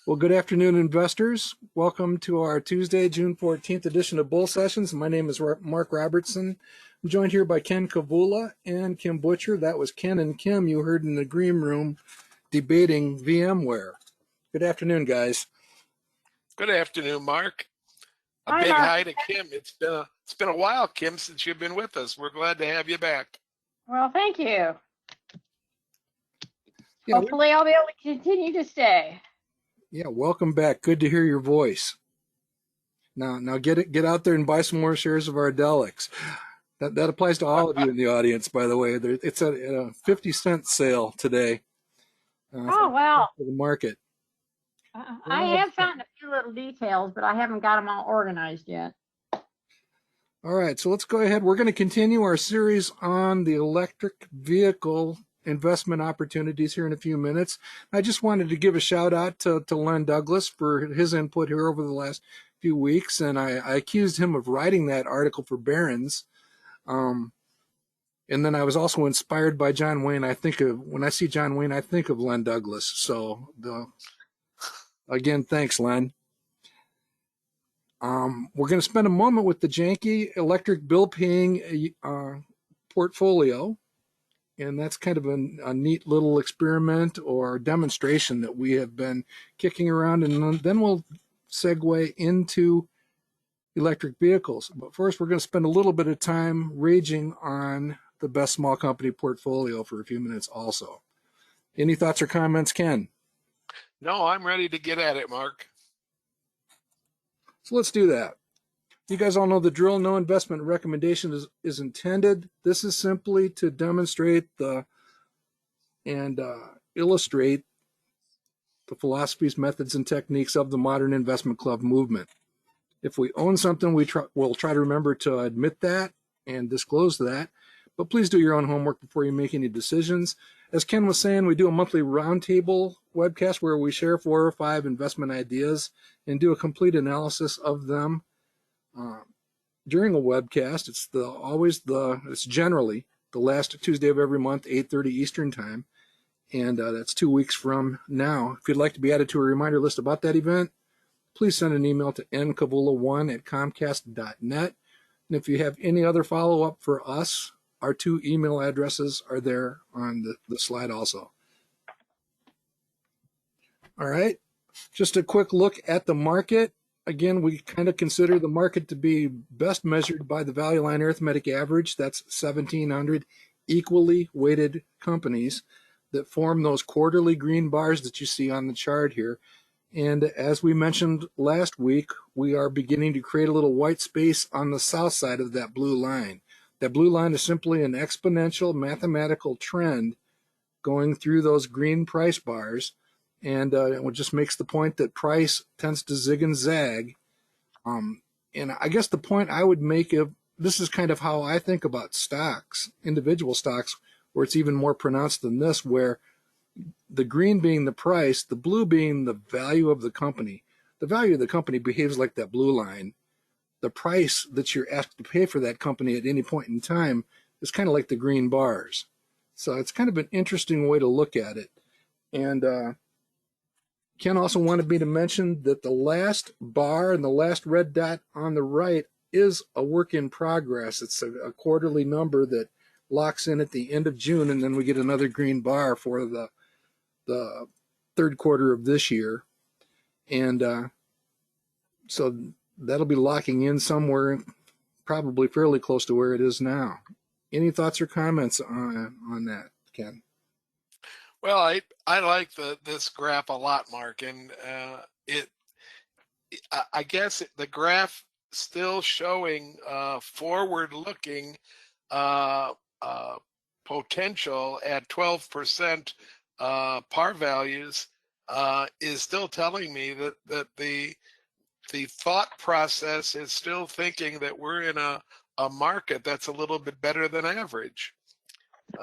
Well, good afternoon, investors. Welcome to our Tuesday, June 14th edition of Bull Sessions. My name is Mark Robertson. I'm joined here by Ken Kavula and Kim Butcher. That was Ken and Kim you heard in the green room debating VMware. Good afternoon, guys. Good afternoon, Mark. A Hi, big Mark. hi to Kim. It's been a while, Kim, since you've been with us. We're glad to have you back. Well, thank you. Yeah, Hopefully I'll be able to continue to stay. yeah, welcome back. Good to hear your voice. Now get out there and buy some more shares of Ardelyx. That applies to all of you in the audience, by the way. It's at a 50-cent sale today. Oh, wow. For the market. I have found a few little details, but I haven't got them all organized yet. All right, so let's go ahead. We're going to continue our series on the electric vehicle investment opportunities here in a few minutes. I just wanted to give a shout out to Len Douglas for his input here over the last few weeks, and I accused him of writing that article for Barron's. And then I was also inspired by John Wayne. When I see John Wayne, I think of Len Douglas. So again, thanks, Len. We're going to spend a moment with the Janky electric bill paying portfolio. And that's kind of a neat little experiment or demonstration that we have been kicking around. And then we'll segue into electric vehicles. But first, we're going to spend a little bit of time raging on the best small company portfolio for a few minutes also. Any thoughts or comments, Ken? No, I'm ready to get at it, Mark. So let's do that. You guys all know the drill. No investment recommendation is intended. This is simply to demonstrate and illustrate the philosophies, methods, and techniques of the modern investment club movement. If we own something, we'll try to remember to admit that and disclose that. But please do your own homework before you make any decisions. As Ken was saying, we do a monthly roundtable webcast where we share 4 or 5 investment ideas and do a complete analysis of them. During a webcast, it's generally the last Tuesday of every month, 8:30 Eastern time, and that's 2 weeks from now. If you'd like to be added to a reminder list about that event, please send an email to nkavula1@comcast.net. And if you have any other follow-up for us, our 2 email addresses are there on the slide also. All right, just a quick look at the market. Again, we kind of consider the market to be best measured by the value line arithmetic average. That's 1,700 equally weighted companies that form those quarterly green bars that you see on the chart here. And as we mentioned last week, we are beginning to create a little white space on the south side of that blue line. That blue line is simply an exponential mathematical trend going through those green price bars. And it just makes the point that price tends to zig and zag. And I guess the point I would make this is kind of how I think about stocks, individual stocks, where it's even more pronounced than this, where the green being the price, the blue being the value of the company. The value of the company behaves like that blue line. The price that you're asked to pay for that company at any point in time is kind of like the green bars. So it's kind of an interesting way to look at it. And Ken also wanted me to mention that the last bar and the last red dot on the right is a work in progress. It's a quarterly number that locks in at the end of June, and then we get another green bar for the third quarter of this year. And so that'll be locking in somewhere probably fairly close to where it is now. Any thoughts or comments on that, Ken? Well, I like this graph a lot, Mark, and I guess the graph still showing forward-looking potential at 12% par values is still telling me that the thought process is still thinking that we're in a market that's a little bit better than average.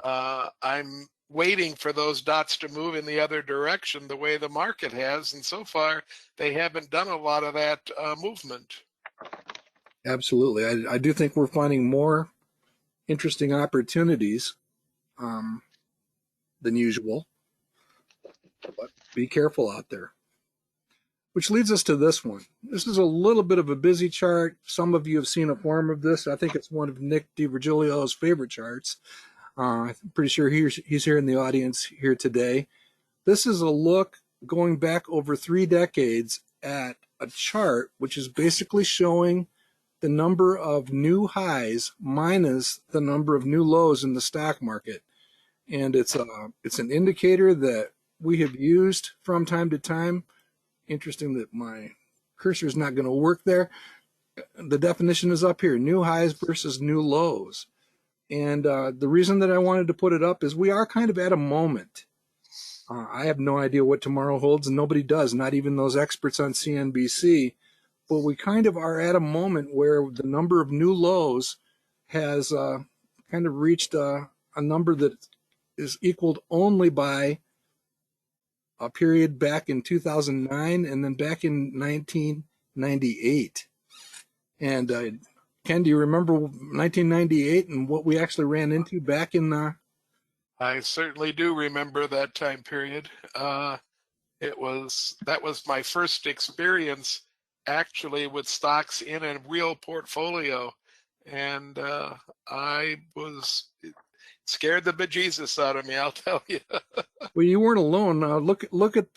I'm waiting for those dots to move in the other direction the way the market has, and so far they haven't done a lot of that movement. Absolutely. I do think we're finding more interesting opportunities than usual, but be careful out there. which leads us to this one. This is a little bit of a busy chart. Some of you have seen a form of this. I think it's one of Nick DiVirgilio's favorite charts. I'm pretty sure he's here in the audience here today. This is a look going back over 3 decades at a chart which is basically showing the number of new highs minus the number of new lows in the stock market. And it's an indicator that we have used from time to time. Interesting that my cursor is not going to work there. The definition is up here: new highs versus new lows. And the reason that I wanted to put it up is we are kind of at a moment. I have no idea what tomorrow holds, and nobody does, not even those experts on CNBC. But we kind of are at a moment where the number of new lows has kind of reached a number that is equaled only by a period back in 2009 and then back in 1998. And Ken, do you remember 1998 and what we actually ran into back in I certainly do remember that time period. That was my first experience actually with stocks in a real portfolio, and I was scared the bejesus out of me, I'll tell you. Well, you weren't alone. Look at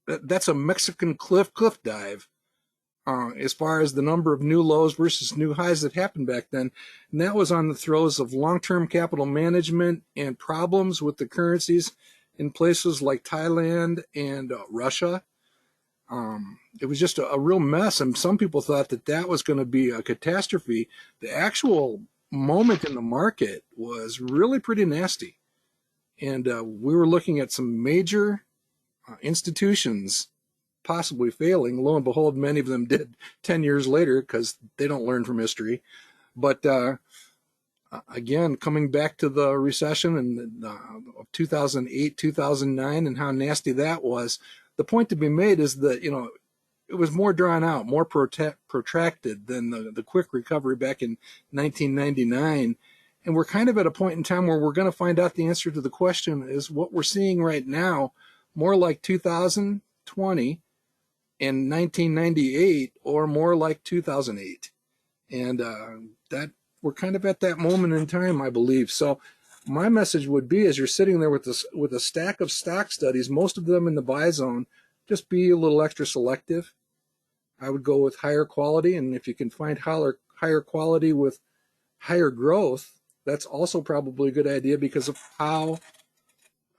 that's a Mexican cliff dive. As far as the number of new lows versus new highs that happened back then. And that was on the throes of long-term capital management and problems with the currencies in places like Thailand and Russia. It was just a real mess, and some people thought that was going to be a catastrophe. The actual moment in the market was really pretty nasty. And we were looking at some major institutions possibly failing. Lo and behold, many of them did 10 years later because they don't learn from history. But again, coming back to the recession of 2008, 2009, and how nasty that was, the point to be made is that, it was more drawn out, more protracted than the quick recovery back in 1999. And we're kind of at a point in time where we're going to find out the answer to the question: is what we're seeing right now more like 2020 in 1998 or more like 2008? And that we're kind of at that moment in time, I believe. So my message would be, as you're sitting there with a stack of stock studies, most of them in the buy zone, just be a little extra selective. I would go with higher quality, and if you can find higher quality with higher growth, that's also probably a good idea because of how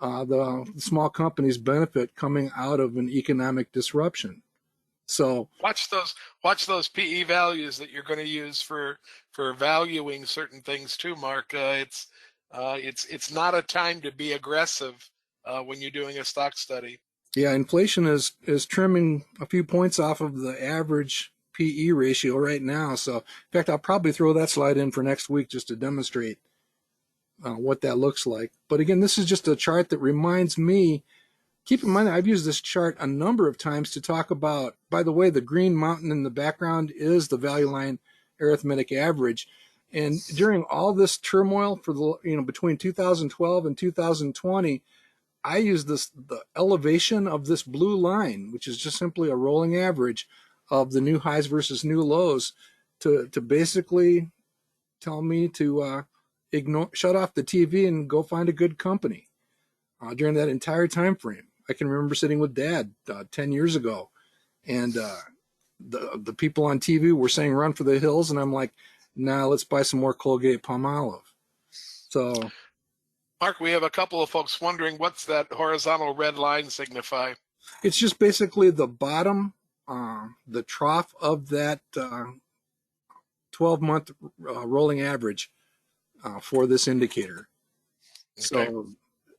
the small companies benefit coming out of an economic disruption. So watch those PE values that you're going to use for valuing certain things too, Mark. It's not a time to be aggressive when you're doing a stock study. Yeah, inflation is trimming a few points off of the average PE ratio right now. So in fact, I'll probably throw that slide in for next week just to demonstrate what that looks like. But again, this is just a chart that reminds me. Keep in mind, I've used this chart a number of times to talk about, by the way, the green mountain in the background is the value line arithmetic average. And during all this turmoil for between 2012 and 2020, I used the elevation of this blue line, which is just simply a rolling average of the new highs versus new lows, to basically tell me to shut off the TV and go find a good company during that entire time frame. I can remember sitting with Dad 10 years ago, and the people on TV were saying run for the hills, and I'm like, nah, let's buy some more Colgate Palmolive. So, Mark, we have a couple of folks wondering, what's that horizontal red line signify? It's just basically the bottom, the trough of that 12-month rolling average for this indicator. Okay. So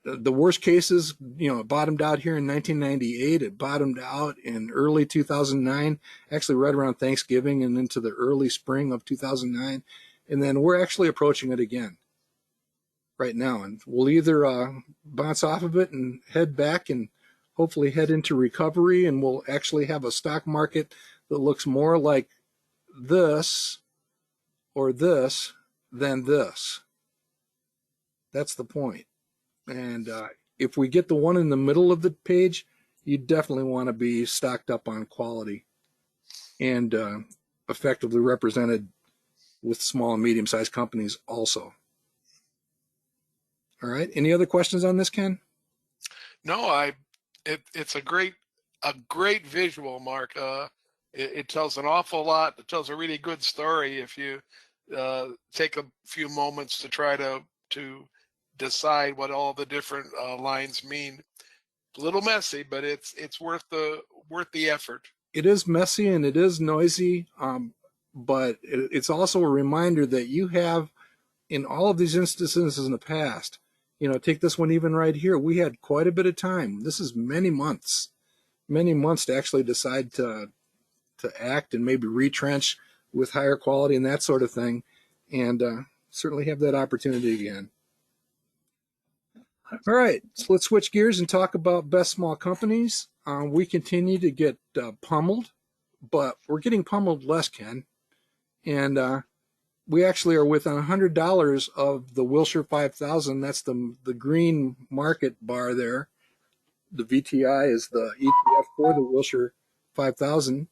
the worst cases, it bottomed out here in 1998. It bottomed out in early 2009, actually right around Thanksgiving and into the early spring of 2009. And then we're actually approaching it again right now. And we'll either bounce off of it and head back and hopefully head into recovery, and we'll actually have a stock market that looks more like this or this than this. That's the point. And if we get the one in the middle of the page, you definitely want to be stocked up on quality and effectively represented with small and medium-sized companies also. All right. Any other questions on this, Ken? No, it's a great visual, Mark. It tells an awful lot. It tells a really good story if you take a few moments to try to decide what all the different lines mean. A little messy, but it's worth the effort. It is messy and it is noisy, but it's also a reminder that you have, in all of these instances in the past, take this one even right here. We had quite a bit of time. This is many months to actually decide to act and maybe retrench with higher quality and that sort of thing, and certainly have that opportunity again. All right, so let's switch gears and talk about best small companies. We continue to get pummeled, but we're getting pummeled less, Ken. And we actually are within $100 of the Wilshire 5000. That's the green market bar there. The VTI is the ETF for the Wilshire 5000.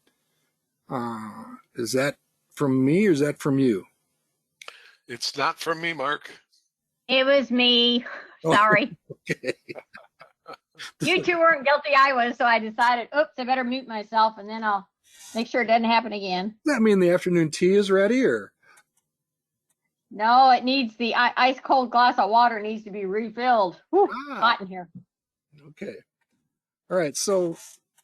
Is that from me or is that from you? It's not from me, Mark. It was me. Sorry. Okay. You two weren't guilty, I was, so I decided, oops, I better mute myself, and then I'll make sure it doesn't happen again. Does that mean the afternoon tea is ready, or? No, it needs the ice cold glass of water needs to be refilled. Whew, hot in here. Okay. All right. So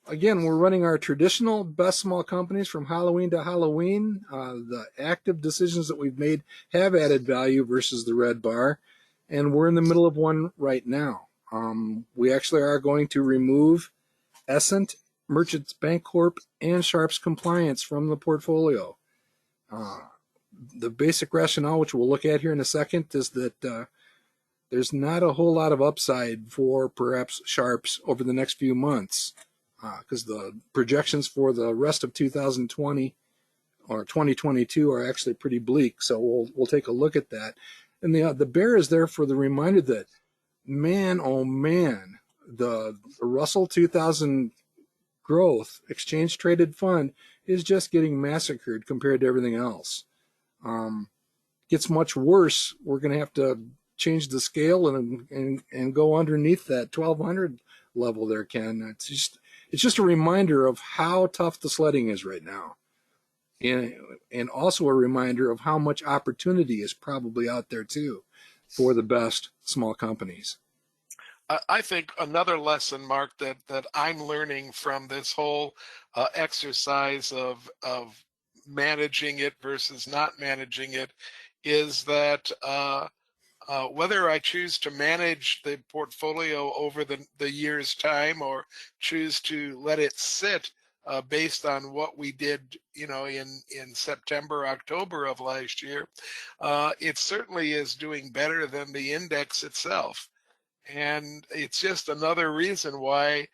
again, we're running our traditional best small companies from Halloween to Halloween. The active decisions that we've made have added value versus the red bar, and we're in the middle of one right now. We actually are going to remove Essent, Merchants Bancorp, and Sharps Compliance from the portfolio. The basic rationale, which we'll look at here in a second, is that there's not a whole lot of upside for perhaps Sharps over the next few months, because the projections for the rest of 2020 or 2022 are actually pretty bleak. So we'll take a look at that. And the bear is there for the reminder that, man, oh man, the Russell 2000 growth exchange traded fund is just getting massacred compared to everything else. Gets much worse. We're going to have to change the scale and go underneath that 1200 level there, Ken. It's just a reminder of how tough the sledding is right now. And also a reminder of how much opportunity is probably out there too for the best small companies. I think another lesson, Mark, that I'm learning from this whole exercise of managing it versus not managing it is that whether I choose to manage the portfolio over the year's time or choose to let it sit based on what we did, in September, October of last year, it certainly is doing better than the index itself. And it's just another reason why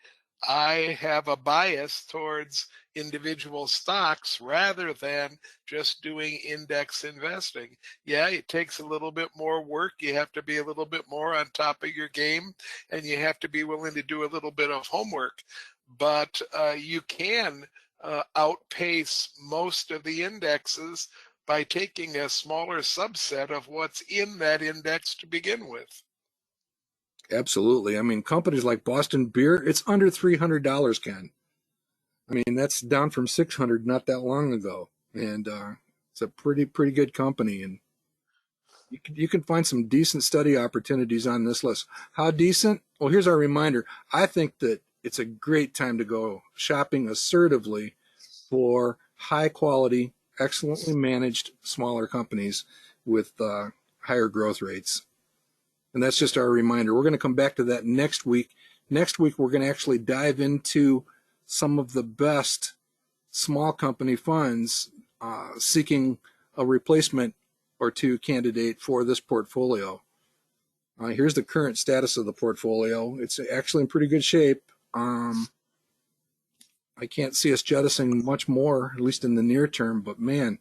I have a bias towards individual stocks rather than just doing index investing. Yeah, it takes a little bit more work. You have to be a little bit more on top of your game, and you have to be willing to do a little bit of homework. But you can outpace most of the indexes by taking a smaller subset of what's in that index to begin with. Absolutely. I mean, companies like Boston Beer, it's under $300, Ken. I mean, that's down from $600 not that long ago, and it's a pretty good company. And you can find some decent study opportunities on this list. How decent? Well, here's our reminder. I think that it's a great time to go shopping assertively for high quality, excellently managed smaller companies with higher growth rates. And that's just our reminder. We're going to come back to that next week. Next week, we're going to actually dive into some of the best small company funds seeking a replacement or two candidate for this portfolio. Here's the current status of the portfolio. It's actually in pretty good shape. I can't see us jettisoning much more, at least in the near term, but man,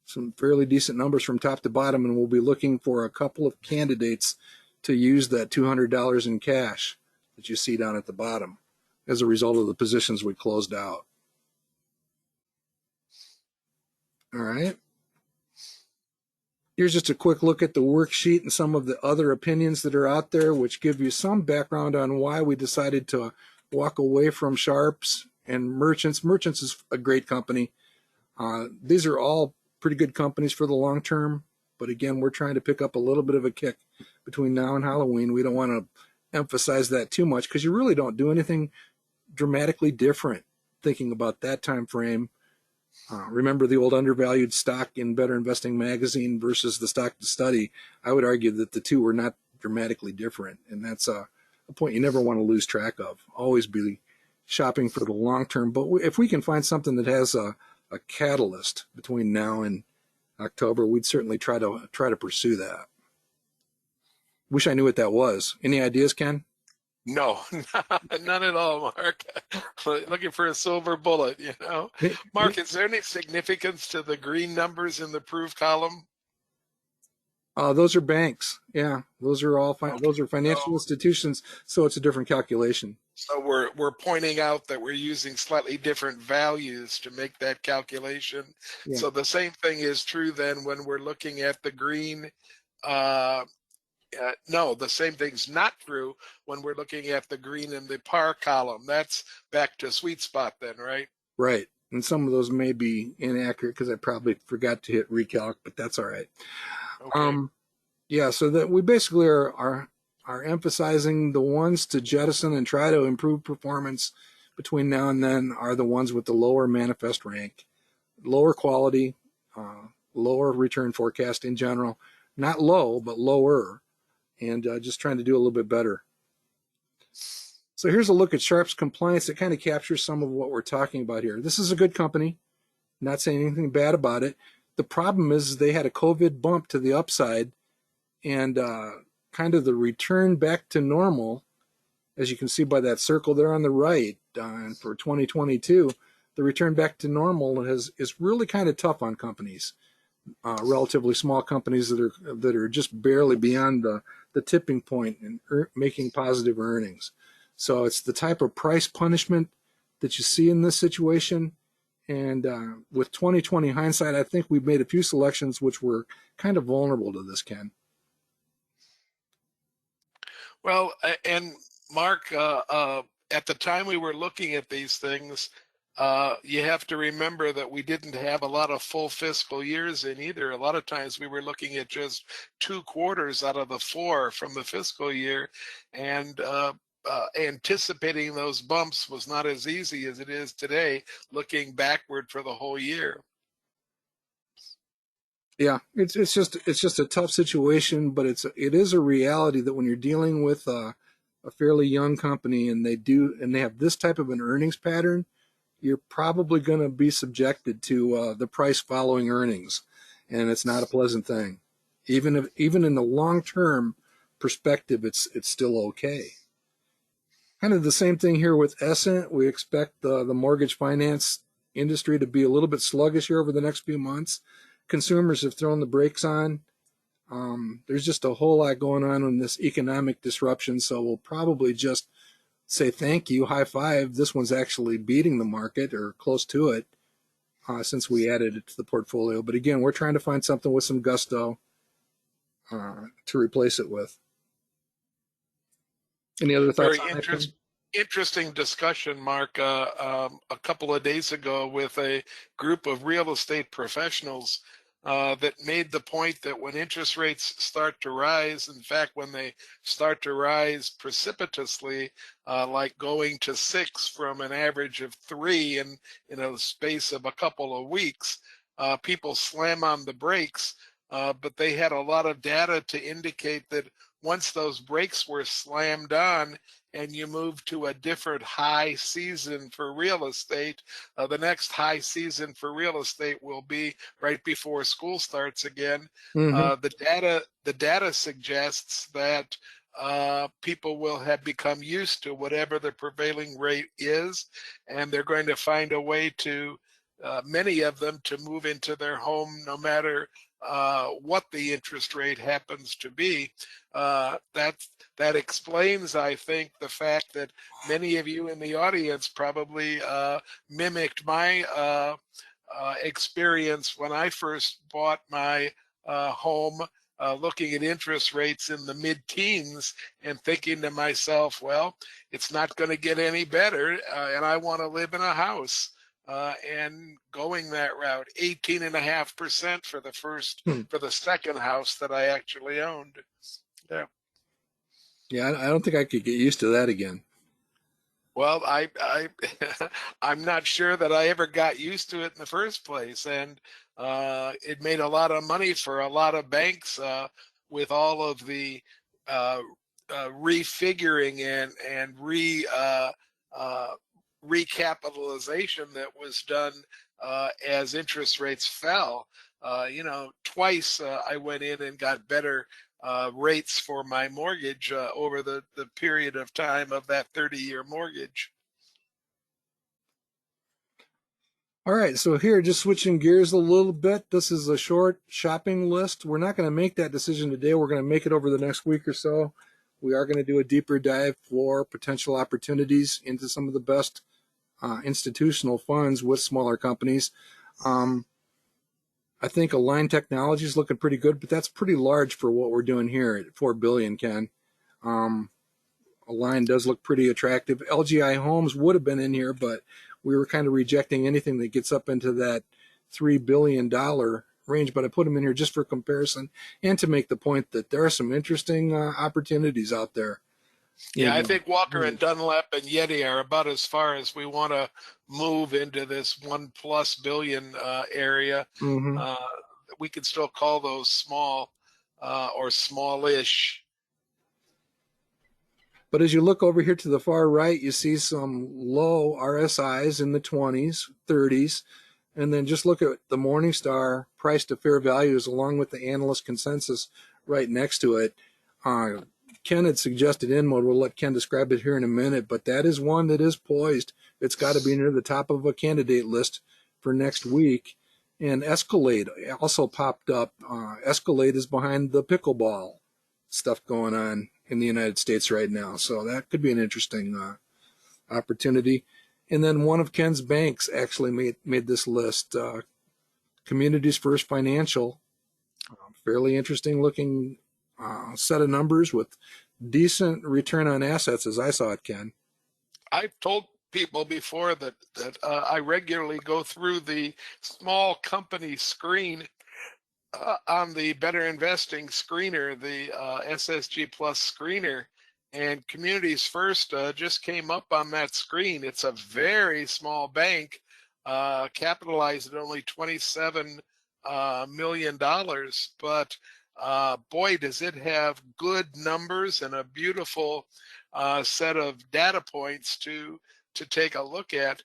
some fairly decent numbers from top to bottom, and we'll be looking for a couple of candidates to use that $200 in cash that you see down at the bottom. as a result of the positions we closed out. All right. Here's just a quick look at the worksheet and some of the other opinions that are out there, which give you some background on why we decided to walk away from Sharps and Merchants. Merchants is a great company. These are all pretty good companies for the long term. But again, we're trying to pick up a little bit of a kick between now and Halloween. We don't want to emphasize that too much because you really don't do anything dramatically different thinking about that time frame. Remember the old undervalued stock in Better Investing magazine versus the stock to study. I would argue that the two were not dramatically different, and that's a point you never want to lose track of. Always be shopping for the long term. But if we can find something that has a catalyst between now and October, we'd certainly try to pursue that. Wish I knew what that was. Any ideas, Ken? No, none at all, Mark. Looking for a silver bullet, you know. Mark, is there any significance to the green numbers in the proof column? Those are banks. Yeah, those are all those are financial institutions. So it's a different calculation. So we're pointing out that we're using slightly different values to make that calculation. Yeah. So the same thing is true then when we're looking at the green. No, the same thing's not true when we're looking at the green in the par column. That's back to sweet spot then, right? Right. And some of those may be inaccurate because I probably forgot to hit recalc, but that's all right. Okay. Yeah, so that we basically are emphasizing the ones to jettison and try to improve performance between now and then are the ones with the lower manifest rank, lower quality, lower return forecast in general. Not low, but lower. And just trying to do a little bit better. So here's a look at Sharps compliance that kind of captures some of what we're talking about here. This is a good company, not saying anything bad about it. The problem is they had a COVID bump to the upside, and kind of the return back to normal, as you can see by that circle there on the right, for 2022, the return back to normal is really kind of tough on companies. Relatively small companies that are just barely beyond the tipping point and making positive earnings. So it's the type of price punishment that you see in this situation. And with 2020 hindsight, I think we've made a few selections which were kind of vulnerable to this, Ken. Well, and Mark, at the time we were looking at these things, you have to remember that we didn't have a lot of full fiscal years in either. A lot of times we were looking at just 2 quarters out of the 4 from the fiscal year, and anticipating those bumps was not as easy as it is today, looking backward for the whole year. Yeah, it's just a tough situation, but it is a reality that when you're dealing with a fairly young company and they have this type of an earnings pattern, you're probably going to be subjected to the price following earnings, and it's not a pleasant thing. Even in the long-term perspective, it's still okay. Kind of the same thing here with Essent. We expect the mortgage finance industry to be a little bit sluggish here over the next few months. Consumers have thrown the brakes on. There's just a whole lot going on in this economic disruption, so we'll probably just say thank you, high five. This one's actually beating the market or close to it since we added it to the portfolio. But again, we're trying to find something with some gusto to replace it with. Any other thoughts on that? Interesting discussion, Mark. A couple of days ago with a group of real estate professionals that made the point that when interest rates start to rise, in fact, when they start to rise precipitously, like going to 6 from an average of 3 in a space of a couple of weeks, people slam on the brakes. But they had a lot of data to indicate that once those brakes were slammed on and you move to a different high season for real estate, the next high season for real estate will be right before school starts again. Mm-hmm. The data suggests that people will have become used to whatever the prevailing rate is, and they're going to find a way to many of them to move into their home no matter what the interest rate happens to be. That explains, I think, the fact that many of you in the audience probably mimicked my experience when I first bought my home, looking at interest rates in the mid-teens and thinking to myself, well, it's not going to get any better, and I want to live in a house. And going that route, 18.5% for the second house that I actually owned. Yeah. Yeah, I don't think I could get used to that again. Well, I'm not sure that I ever got used to it in the first place, and it made a lot of money for a lot of banks with all of the refiguring and recapitalization that was done as interest rates fell. Twice I went in and got better rates for my mortgage over the period of time of that 30-year mortgage. All right, so here, just switching gears a little bit. This is a short shopping list. We're not going to make that decision today. We're going to make it over the next week or so. We are going to do a deeper dive for potential opportunities into some of the best institutional funds with smaller companies. I think Align Technology is looking pretty good, but that's pretty large for what we're doing here at $4 billion, Ken. Align does look pretty attractive. LGI Homes would have been in here, but we were kind of rejecting anything that gets up into that $3 billion range. But I put them in here just for comparison and to make the point that there are some interesting opportunities out there. Yeah, I think Walker and Dunlap and Yeti are about as far as we want to move into this $1+ billion area. Mm-hmm. We can still call those small or smallish. But as you look over here to the far right, you see some low RSIs in the 20s, 30s, and then just look at the Morningstar price to fair values along with the analyst consensus right next to it. Ken had suggested InMode. We'll let Ken describe it here in a minute, but that is one that is poised. It's got to be near the top of a candidate list for next week. And Escalade also popped up. Escalade is behind the pickleball stuff going on in the United States right now. So that could be an interesting opportunity. And then one of Ken's banks actually made this list. Communities First Financial, fairly interesting looking set of numbers with decent return on assets as I saw it, Ken. I've told people before that I regularly go through the small company screen on the Better Investing screener, the SSG Plus screener, and Communities First just came up on that screen. It's a very small bank, capitalized at only $27 million, but boy, does it have good numbers and a beautiful set of data points to take a look at.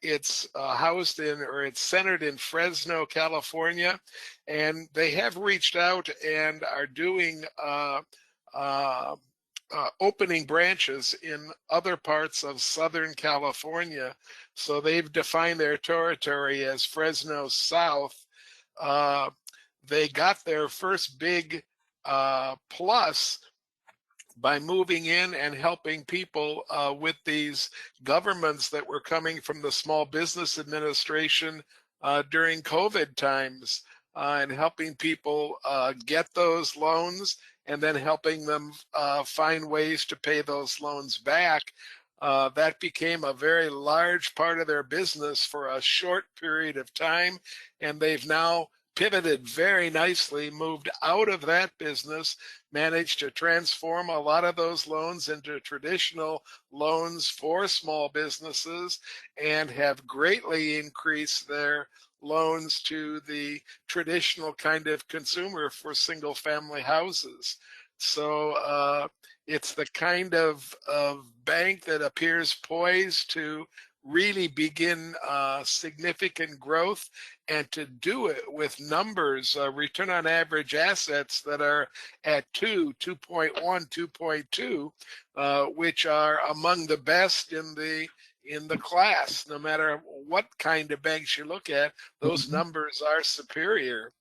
It's housed in, or it's centered in Fresno, California, and they have reached out and are doing opening branches in other parts of Southern California. So they've defined their territory as Fresno South. They got their first big plus by moving in and helping people with these governments that were coming from the Small Business Administration during COVID times, and helping people get those loans and then helping them find ways to pay those loans back. That became a very large part of their business for a short period of time, and they've now pivoted very nicely, moved out of that business, managed to transform a lot of those loans into traditional loans for small businesses, and have greatly increased their loans to the traditional kind of consumer for single family houses. So it's the kind of bank that appears poised to really begin significant growth, and to do it with numbers, return on average assets that are at 2.1, 2.2, which are among the best in in the class. No matter what kind of banks you look at, those numbers are superior.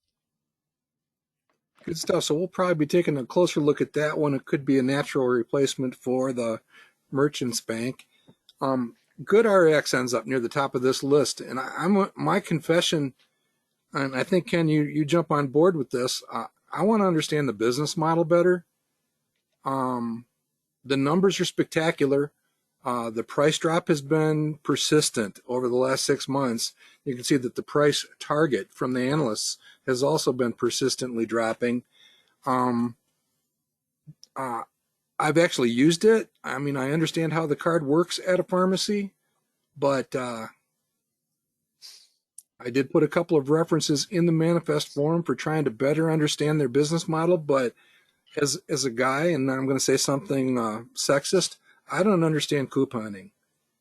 Good stuff. So we'll probably be taking a closer look at that one. It could be a natural replacement for the Merchants Bank. Good RX ends up near the top of this list, and my confession, and I think Ken, you jump on board with this. I want to understand the business model better. The numbers are spectacular. The price drop has been persistent over the last 6 months. You can see that the price target from the analysts has also been persistently dropping. I've actually used it. I mean, I understand how the card works at a pharmacy, but I did put a couple of references in the manifest form for trying to better understand their business model. But as a guy, and I'm going to say something sexist, I don't understand couponing.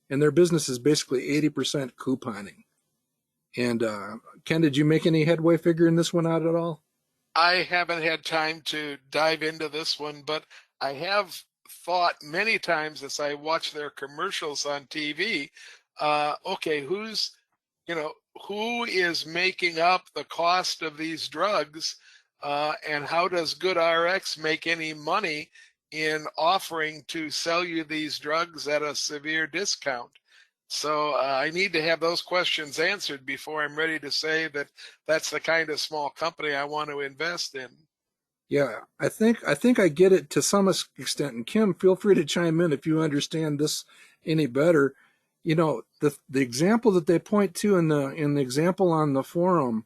And their business is basically 80% couponing. And Ken, did you make any headway figuring this one out at all? I haven't had time to dive into this one, but I have thought many times as I watch their commercials on TV, okay, who is making up the cost of these drugs, and how does GoodRx make any money in offering to sell you these drugs at a severe discount? So I need to have those questions answered before I'm ready to say that that's the kind of small company I want to invest in. Yeah, I think I get it to some extent. And Kim, feel free to chime in if you understand this any better. You know, the example that they point to in the example on the forum,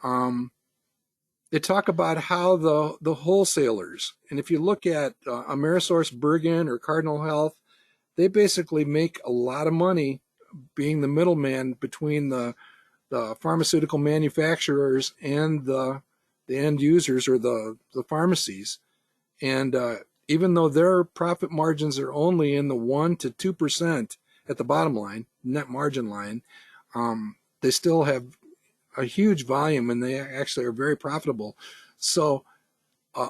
they talk about how the wholesalers, and if you look at Amerisource, Bergen, or Cardinal Health, they basically make a lot of money being the middleman between the pharmaceutical manufacturers and the end users or the pharmacies. And even though their profit margins are only in the 1% to 2% at the bottom line, net margin line, they still have a huge volume and they actually are very profitable. So a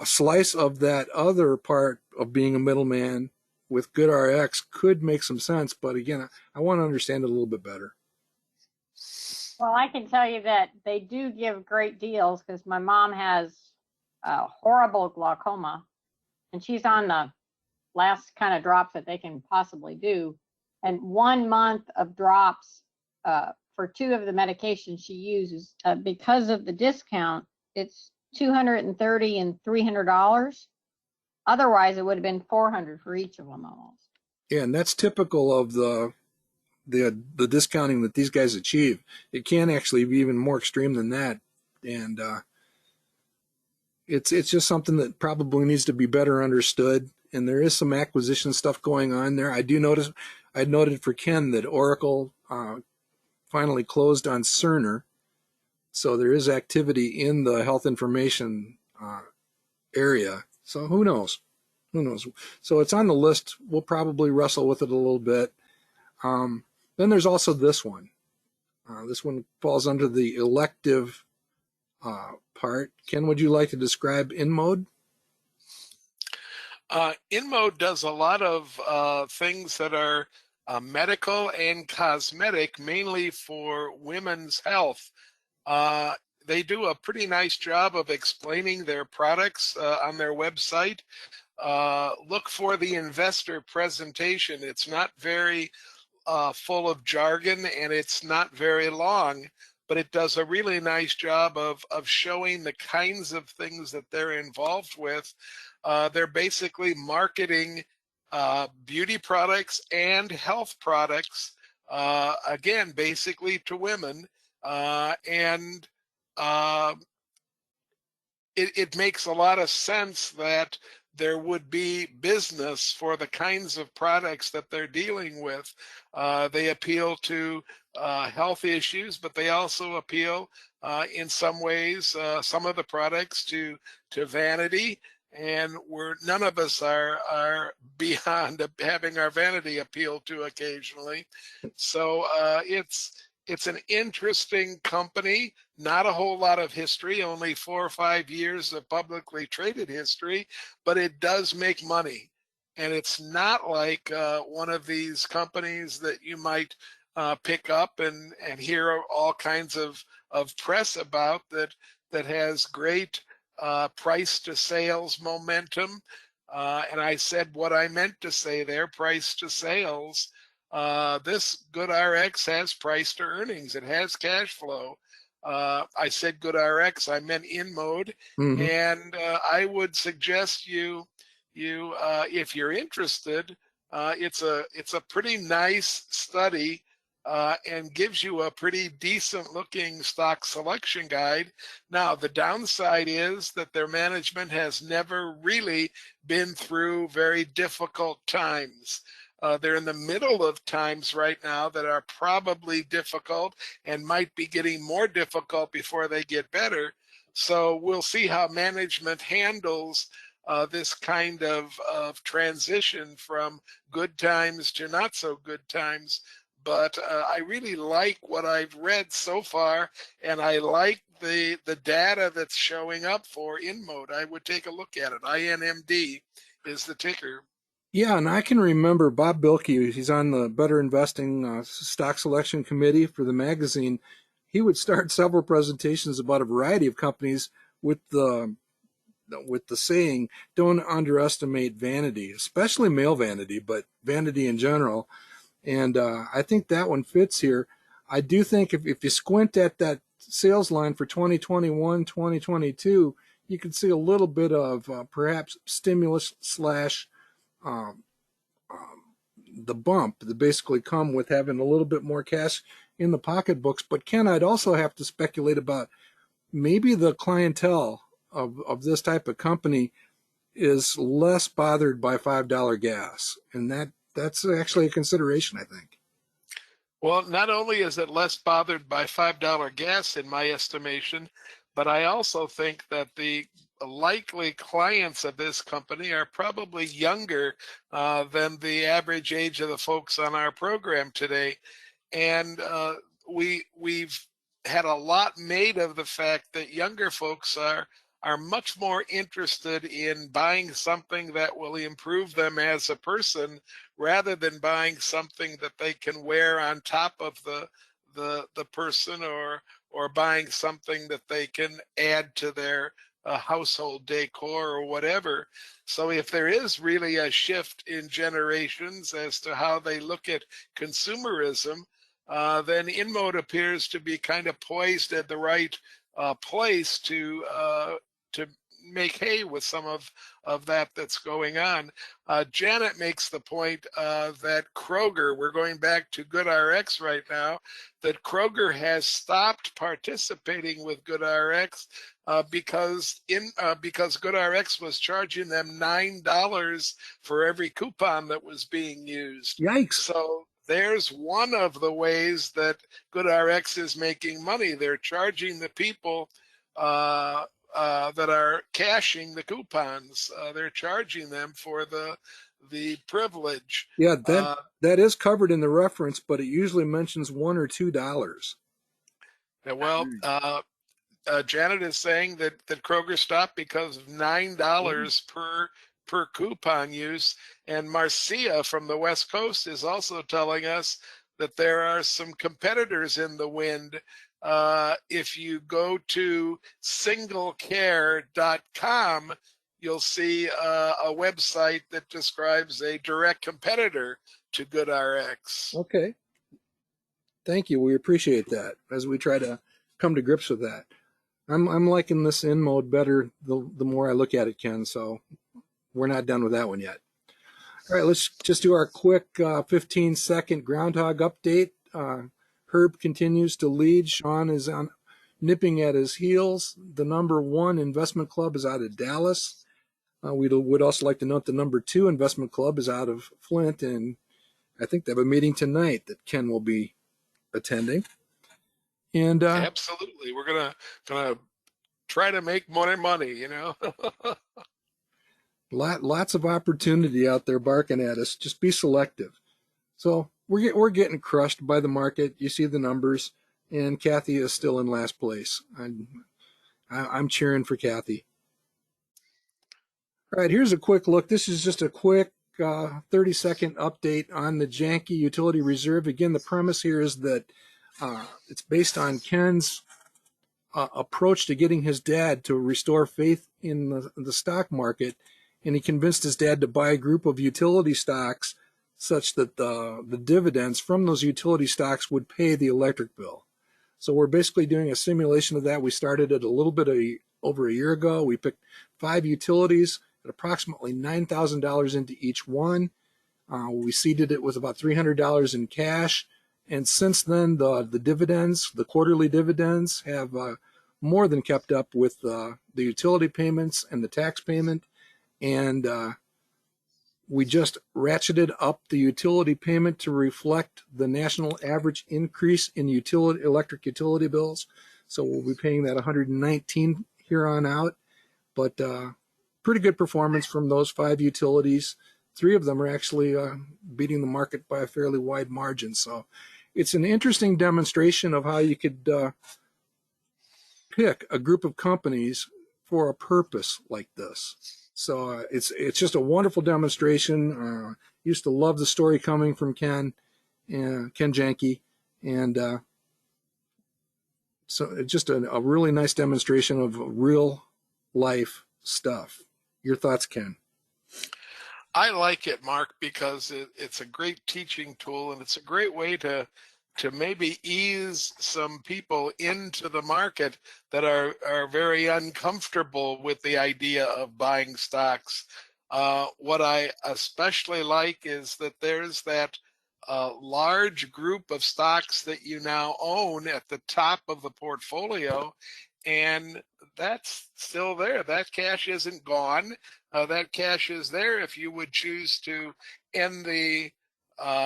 slice of that other part of being a middleman with GoodRx could make some sense, but again, I want to understand it a little bit better. Well, I can tell you that they do give great deals because my mom has horrible glaucoma, and she's on the last kind of drops that they can possibly do. And 1 month of drops for 2 of the medications she uses, because of the discount, it's $230 and $300. Otherwise, it would have been $400 for each of them almost. Yeah, and that's typical of the discounting that these guys achieve. It can actually be even more extreme than that, and it's just something that probably needs to be better understood. And there is some acquisition stuff going on there. I noted for Ken that Oracle finally closed on Cerner, so there is activity in the health information area. So who knows? Who knows? So it's on the list. We'll probably wrestle with it a little bit. Then there's also this one. This one falls under the elective part. Ken, would you like to describe InMode? InMode does a lot of things that are medical and cosmetic, mainly for women's health. They do a pretty nice job of explaining their products on their website. Look for the investor presentation. It's not very full of jargon, and it's not very long, but it does a really nice job of showing the kinds of things that they're involved with. They're basically marketing beauty products and health products, again, basically to women, and it makes a lot of sense that there would be business for the kinds of products that they're dealing with. They appeal to health issues, but they also appeal in some ways, some of the products to vanity. And none of us are beyond having our vanity appealed to occasionally. So it's an interesting company, not a whole lot of history, only 4 or 5 years of publicly traded history, but it does make money. and it's not like one of these companies that you might pick up and hear all kinds of press about that has great price to sales momentum. And I said what I meant to say there, price to sales. This GoodRx has price to earnings. It has cash flow. I said GoodRx, I meant InMode. Mm-hmm. And I would suggest you if you're interested, it's a pretty nice study and gives you a pretty decent looking stock selection guide. Now, the downside is that their management has never really been through very difficult times. They're in the middle of times right now that are probably difficult and might be getting more difficult before they get better. So we'll see how management handles this kind of transition from good times to not so good times. But I really like what I've read so far, and I like the data that's showing up for InMode. I would take a look at it. INMD is the ticker. Yeah, and I can remember Bob Bilke, he's on the Better Investing Stock Selection Committee for the magazine. He would start several presentations about a variety of companies with the saying, don't underestimate vanity, especially male vanity, but vanity in general. And I think that one fits here. I do think if you squint at that sales line for 2021, 2022, you can see a little bit of perhaps stimulus slash the bump that basically come with having a little bit more cash in the pocketbooks. But Ken, I'd also have to speculate about maybe the clientele of this type of company is less bothered by $5 gas. And that's actually a consideration, I think. Well, not only is it less bothered by $5 gas in my estimation, but I also think that the likely clients of this company are probably younger than the average age of the folks on our program today. And we've had a lot made of the fact that younger folks are much more interested in buying something that will improve them as a person rather than buying something that they can wear on top of the person, or buying something that they can add to their household decor or whatever. So if there is really a shift in generations as to how they look at consumerism, then InMode appears to be kind of poised at the right place to make hay with some of that that's going on. Janet makes the point that Kroger, we're going back to GoodRx right now, that Kroger has stopped participating with GoodRx because GoodRx was charging them $9 for every coupon that was being used. Yikes. So there's one of the ways that GoodRx is making money. They're charging the people that are cashing the coupons. They're charging them for the privilege. Yeah, that is covered in the reference, but it usually mentions $1 or $2. Well, Janet is saying that Kroger stopped because of $9 per coupon use, and Marcia from the West Coast is also telling us that there are some competitors in the wind. If you go to singlecare.com, you'll see a website that describes a direct competitor to GoodRx. Okay. Thank you. We appreciate that as we try to come to grips with that. I'm liking this InMode better the more I look at it, Ken, so we're not done with that one yet. All right, let's just do our quick 15-second Groundhog update. Herb continues to lead. Sean is nipping at his heels. The number 1 investment club is out of Dallas. We would also like to note the number 2 investment club is out of Flint, and I think they have a meeting tonight that Ken will be attending. And absolutely, we're gonna try to make more money, you know. Lots of opportunity out there barking at us. Just be selective. So we're getting crushed by the market. You see the numbers, and Kathy is still in last place. I'm cheering for Kathy. All right, here's a quick look. This is just a quick 30-second update on the Janky Utility Reserve. Again, the premise here is that it's based on Ken's approach to getting his dad to restore faith in the stock market, and he convinced his dad to buy a group of utility stocks such that the dividends from those utility stocks would pay the electric bill. So we're basically doing a simulation of that. We started it a little bit over a year ago. We picked 5 utilities at approximately $9,000 into each one. We seeded it with about $300 in cash. And since then, the dividends, the quarterly dividends, have more than kept up with the utility payments and the tax payment. And we just ratcheted up the utility payment to reflect the national average increase in electric utility bills. So we'll be paying that $119 here on out. But pretty good performance from those 5 utilities. 3 of them are actually beating the market by a fairly wide margin. So it's an interesting demonstration of how you could pick a group of companies for a purpose like this. So it's just a wonderful demonstration. Used to love the story coming from Ken Janke, and so it's just a really nice demonstration of real life stuff. Your thoughts, Ken? I like it, Mark, because it's a great teaching tool, and it's a great way to maybe ease some people into the market that are very uncomfortable with the idea of buying stocks. What I especially like is that there's that large group of stocks that you now own at the top of the portfolio, and that's still there. That cash isn't gone. That cash is there if you would choose to end the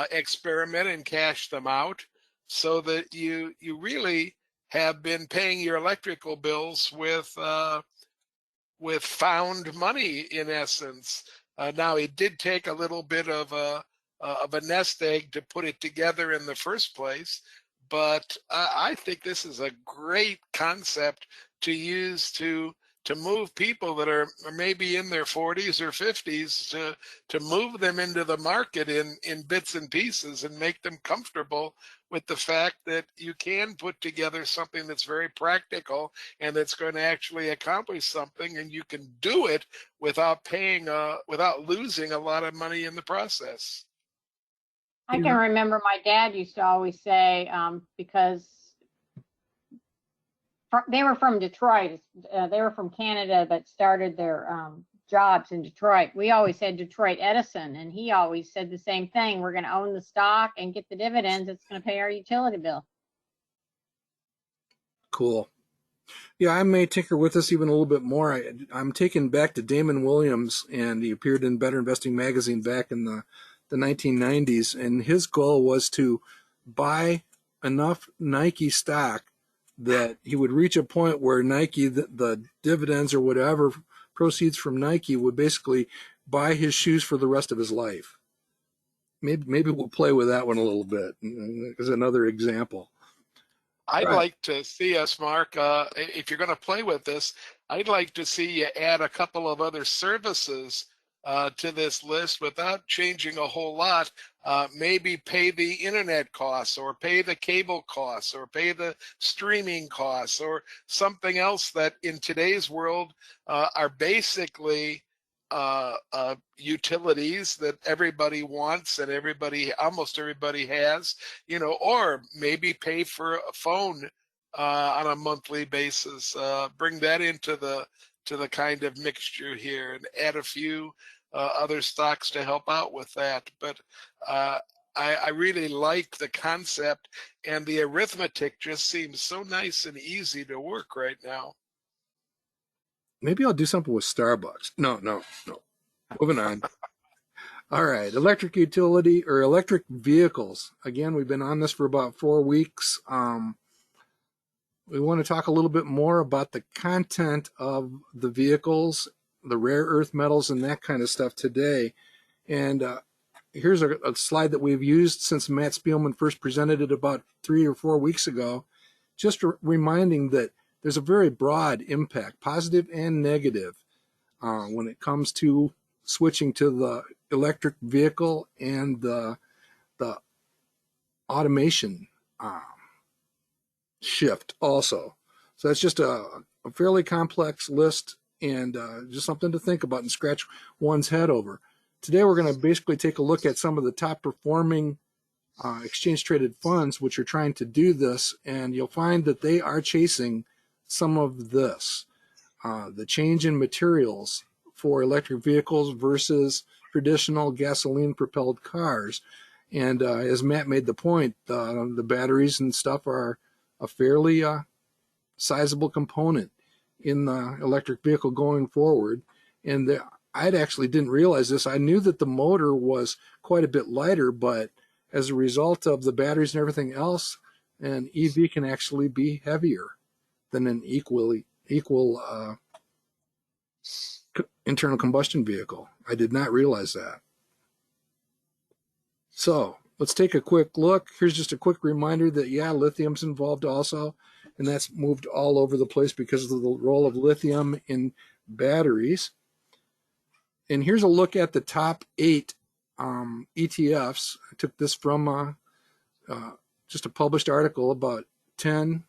experiment and cash them out, so that you really have been paying your electrical bills with found money, in essence. Now, it did take a little bit of a nest egg to put it together in the first place, but I think this is a great concept to use to move people that are maybe in their 40s or 50s to move them into the market in bits and pieces and make them comfortable with the fact that you can put together something that's very practical and that's going to actually accomplish something, and you can do it without without losing a lot of money in the process. I can remember my dad used to always say, because they were from Detroit, they were from Canada, but started their jobs in Detroit. We always said Detroit Edison, and he always said the same thing. We're going to own the stock and get the dividends. It's going to pay our utility bill. Cool. Yeah, I may tinker with this even a little bit more. I'm taken back to Damon Williams, and he appeared in Better Investing magazine back in the 1990s, and his goal was to buy enough Nike stock that he would reach a point where Nike, the dividends or whatever proceeds from Nike, would basically buy his shoes for the rest of his life. Maybe we'll play with that one a little bit as another example. I'd like to see us, Mark, if you're going to play with this, I'd like to see you add a couple of other services to this list without changing a whole lot. Maybe pay the internet costs, or pay the cable costs, or pay the streaming costs, or something else that in today's world are basically utilities that everybody wants and almost everybody has, or maybe pay for a phone on a monthly basis. Bring that into the kind of mixture here, and add a few other stocks to help out with that. But I really like the concept, and the arithmetic just seems so nice and easy to work right now. Maybe I'll do something with Starbucks. No. Moving on. All right, electric utility or electric vehicles. Again, we've been on this for about 4 weeks. We want to talk a little bit more about the content of the vehicles, the rare earth metals, and that kind of stuff today. And here's a slide that we've used since Matt Spielman first presented it about 3 or 4 weeks ago, just reminding that there's a very broad impact, positive and negative, when it comes to switching to the electric vehicle and the automation shift also. So that's just a fairly complex list, and just something to think about and scratch one's head over. Today we're going to basically take a look at some of the top performing exchange traded funds which are trying to do this, and you'll find that they are chasing some of this. The change in materials for electric vehicles versus traditional gasoline propelled cars. And as Matt made the point, the batteries and stuff are a fairly sizable component in the electric vehicle going forward. And I actually didn't realize this. I knew that the motor was quite a bit lighter, but as a result of the batteries and everything else, an EV can actually be heavier than an equal internal combustion vehicle. I did not realize that. So let's take a quick look. Here's just a quick reminder that, yeah, lithium's involved also, and that's moved all over the place because of the role of lithium in batteries. And here's a look at the top 8 ETFs. I took this from just a published article about 10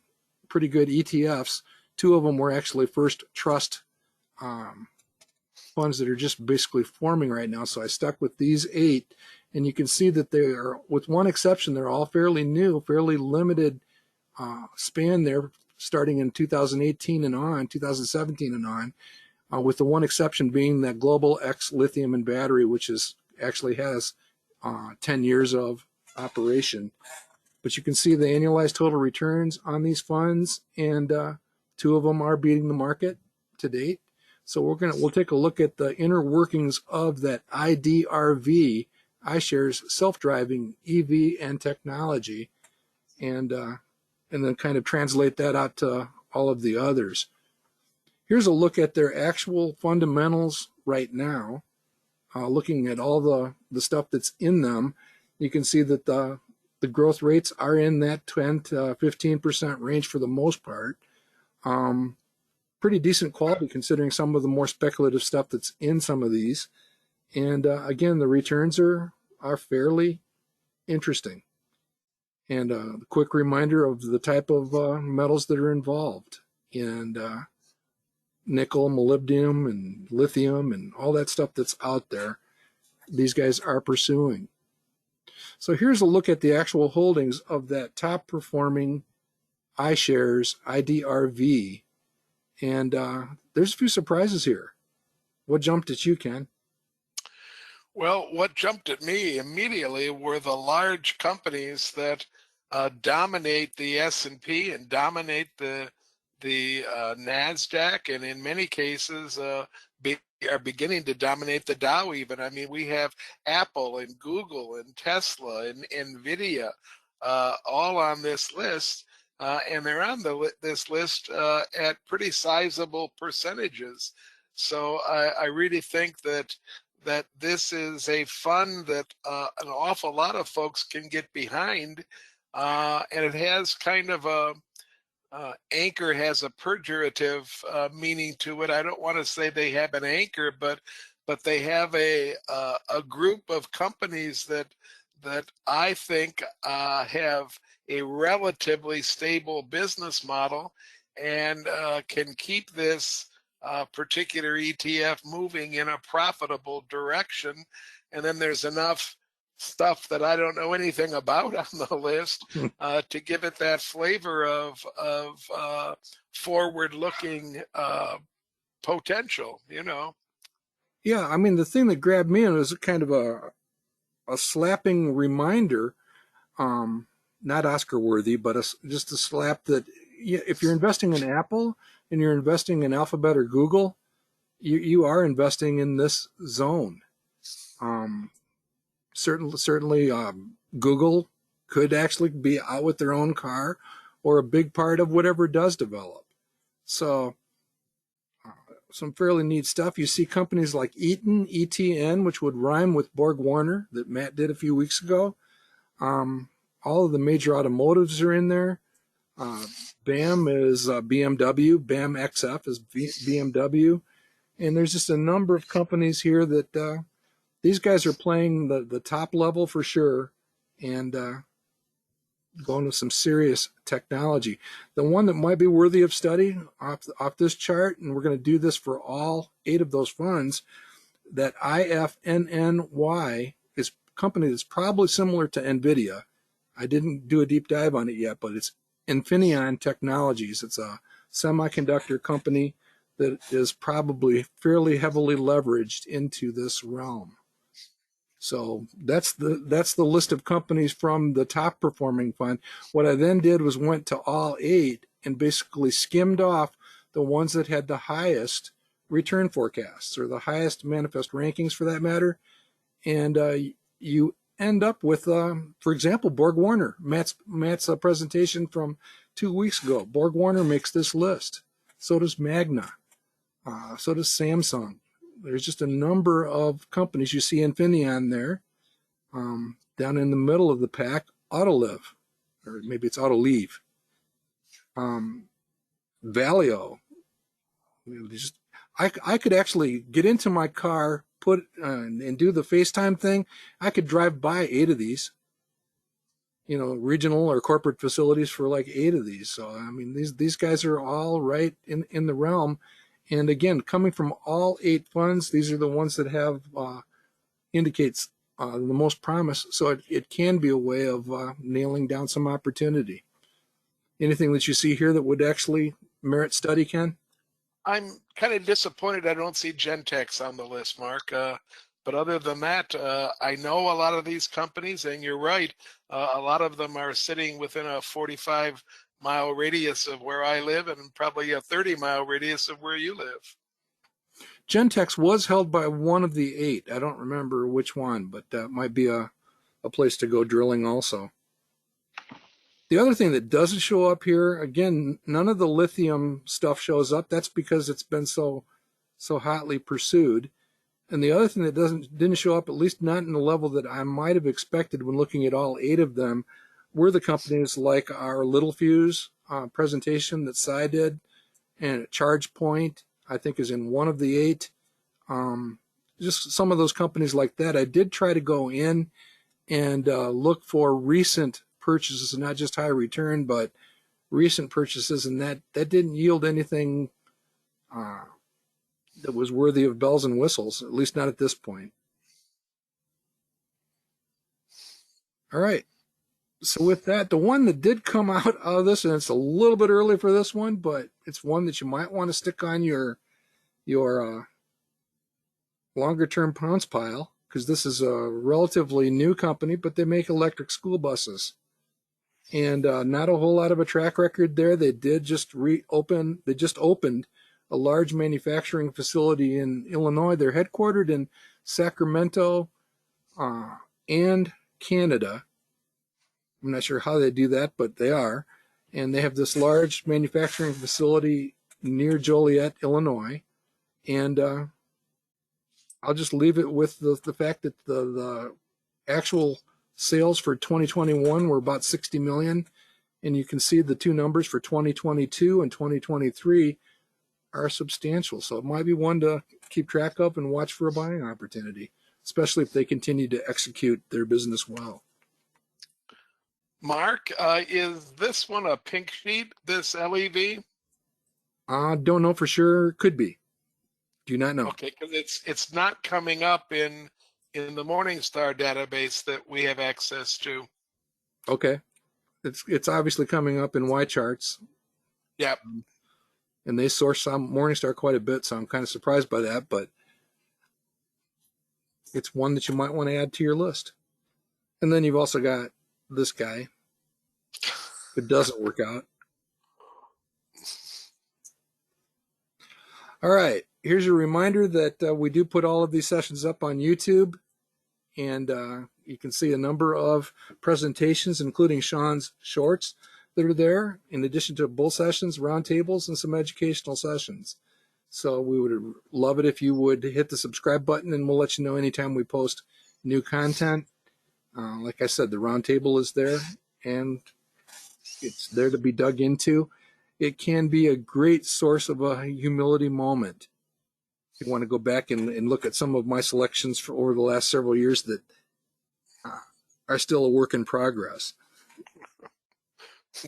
pretty good ETFs. 2 of them were actually first trust funds that are just basically forming right now. So I stuck with these 8, and you can see that they are, with one exception, they're all fairly new, fairly limited span there, starting in 2018 and on, 2017 and on, with the one exception being that Global X Lithium and Battery, which actually has 10 years of operation. But you can see the annualized total returns on these funds, and 2 of them are beating the market to date. So we'll take a look at the inner workings of that IDRV, iShares self-driving EV and technology, and then kind of translate that out to all of the others. Here's a look at their actual fundamentals right now, looking at all the stuff that's in them. You can see that the growth rates are in that 10 to 15% range for the most part. Pretty decent quality considering some of the more speculative stuff that's in some of these. And again, the returns are fairly interesting. And a quick reminder of the type of metals that are involved, and nickel, molybdenum, and lithium, and all that stuff that's out there, these guys are pursuing. So here's a look at the actual holdings of that top performing iShares IDRV. And there's a few surprises here. What jumped at you, Ken? Well, what jumped at me immediately were the large companies that dominate the S&P and dominate the NASDAQ, and in many cases are beginning to dominate the Dow even. I mean, we have Apple and Google and Tesla and NVIDIA all on this list, and they're on this list at pretty sizable percentages. So I really think that this is a fund that an awful lot of folks can get behind, and it has kind of a anchor has a pejorative meaning to it. I don't want to say they have an anchor, but they have a group of companies that I think have a relatively stable business model and can keep this particular ETF moving in a profitable direction. And then there's enough stuff that I don't know anything about on the list to give it that flavor of forward-looking potential, you know. Yeah, I mean, the thing that grabbed me was kind of a slapping reminder, not Oscar-worthy, but just a slap that if you're investing in Apple and you're investing in Alphabet or Google, you are investing in this zone. Certainly, Google could actually be out with their own car or a big part of whatever does develop. So some fairly neat stuff. You see companies like Eaton, ETN, which would rhyme with Borg Warner that Matt did a few weeks ago. All of the major automotives are in there. BAM is BMW. BAM XF is BMW. And there's just a number of companies here that these guys are playing the top level for sure, and going with some serious technology. The one that might be worthy of study off this chart, and we're going to do this for all 8 of those funds, that IFNNY is a company that's probably similar to NVIDIA. I didn't do a deep dive on it yet, but it's Infineon Technologies. It's a semiconductor company that is probably fairly heavily leveraged into this realm. So that's the list of companies from the top performing fund. What I then did was went to all 8 and basically skimmed off the ones that had the highest return forecasts, or the highest manifest rankings for that matter. And you end up with, for example, Borg Warner. Matt's presentation from 2 weeks ago. Borg Warner makes this list. So does Magna. So does Samsung. There's just a number of companies. You see Infineon there. Down in the middle of the pack, Autoliv, or maybe it's Autoliv. Valio. I could actually get into my car, put and do the FaceTime thing. I could drive by 8 of these, regional or corporate facilities for like 8 of these. So I mean, these guys are all right in the realm. And again, coming from all 8 funds, these are the ones that have indicates the most promise. So it can be a way of nailing down some opportunity. Anything that you see here that would actually merit study, Ken? I'm kind of disappointed I don't see Gentex on the list, Mark. But other than that, I know a lot of these companies, and you're right, a lot of them are sitting within a 45-mile radius of where I live, and probably a 30-mile radius of where you live. Gentex was held by one of the 8. I don't remember which one, but that might be a place to go drilling also. The other thing that doesn't show up here, again, none of the lithium stuff shows up. That's because it's been so hotly pursued. And the other thing that didn't show up, at least not in the level that I might have expected when looking at all 8 of them, were the companies like our Littelfuse presentation that Cy did, and ChargePoint, I think, is in one of the 8. Just some of those companies like that. I did try to go in and look for recent purchases, not just high return, but recent purchases, and that didn't yield anything that was worthy of bells and whistles, at least not at this point. All right. So with that, the one that did come out of this, and it's a little bit early for this one, but it's one that you might want to stick on your longer term pounce pile, because this is a relatively new company, but they make electric school buses. And not a whole lot of a track record there. They just opened a large manufacturing facility in Illinois. They're headquartered in Sacramento and Canada. I'm not sure how they do that, but they are. And they have this large manufacturing facility near Joliet, Illinois. And I'll just leave it with the fact that the actual sales for 2021 were about 60 million. And you can see the 2 numbers for 2022 and 2023 are substantial. So it might be one to keep track of and watch for a buying opportunity, especially if they continue to execute their business well. Mark, is this one a pink sheet, this LEV? Don't know for sure. Could be. Do not know. Okay, because it's not coming up in the Morningstar database that we have access to. Okay. It's obviously coming up in Y charts. Yep. And they source some Morningstar quite a bit, so I'm kind of surprised by that, but it's one that you might want to add to your list. And then you've also got this guy. If it doesn't work out. All right. Here's a reminder that we do put all of these sessions up on YouTube, and you can see a number of presentations, including Sean's shorts that are there, in addition to bull sessions, roundtables, and some educational sessions. So we would love it if you would hit the subscribe button, and we'll let you know anytime we post new content. Like I said, the roundtable is there, and it's there to be dug into. It can be a great source of a humility moment. you want to go back and look at some of my selections for over the last several years that are still a work in progress.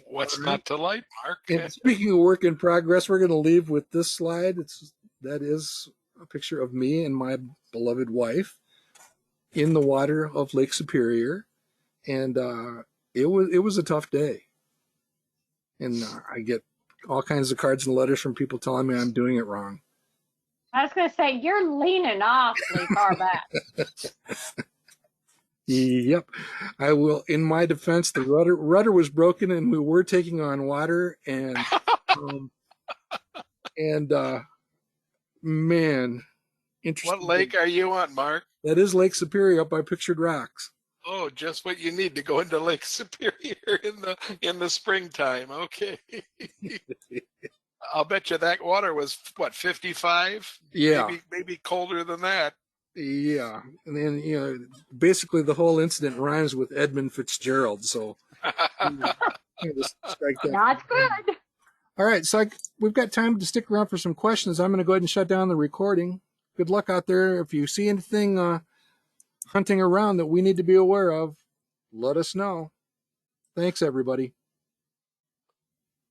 What's not to like, Mark? And speaking of work in progress, we're going to leave with this slide. That is a picture of me and my beloved wife in the water of Lake Superior, and it was a tough day. And I get all kinds of cards and letters from people telling me I'm doing it wrong. I was going to say, you're leaning awfully far back. Yep. I will. In my defense, the rudder was broken, and we were taking on water, and man, interesting. What lake are you on, Mark? That is Lake Superior up by Pictured Rocks. Oh, just what you need to go into Lake Superior in the springtime. Okay. I'll bet you that water was what, 55? Yeah. Maybe colder than that. Yeah. And then, basically the whole incident rhymes with Edmund Fitzgerald. So strike that. Not good. All right. So we've got time to stick around for some questions. I'm going to go ahead and shut down the recording. Good luck out there. If you see anything hunting around that we need to be aware of, let us know. Thanks, everybody.